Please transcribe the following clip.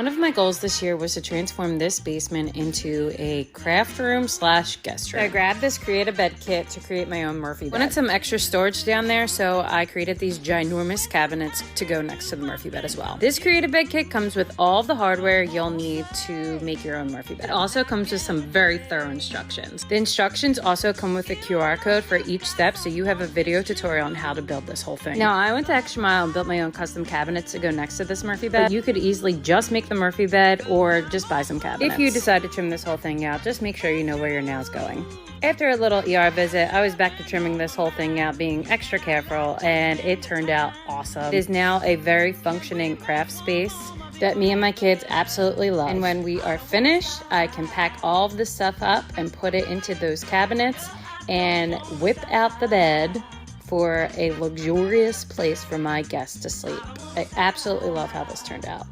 One of my goals this year was to transform this basement into a craft room / guest room. I grabbed this Create-A-Bed kit to create my own Murphy bed. Wanted some extra storage down there, so I created these ginormous cabinets to go next to the Murphy bed as well. This Create-A-Bed kit comes with all the hardware you'll need to make your own Murphy bed. It also comes with some very thorough instructions. The instructions also come with a QR code for each step, so you have a video tutorial on how to build this whole thing. Now, I went the extra mile and built my own custom cabinets to go next to this Murphy bed. But you could easily just make the Murphy bed or just buy some cabinets. If you decide to trim this whole thing out, just make sure you know where your nail's going. After a little ER visit, I was back to trimming this whole thing out, being extra careful, and it turned out awesome. It is now a very functioning craft space that me and my kids absolutely love. And when we are finished, I can pack all of this stuff up and put it into those cabinets and whip out the bed for a luxurious place for my guests to sleep. I absolutely love how this turned out.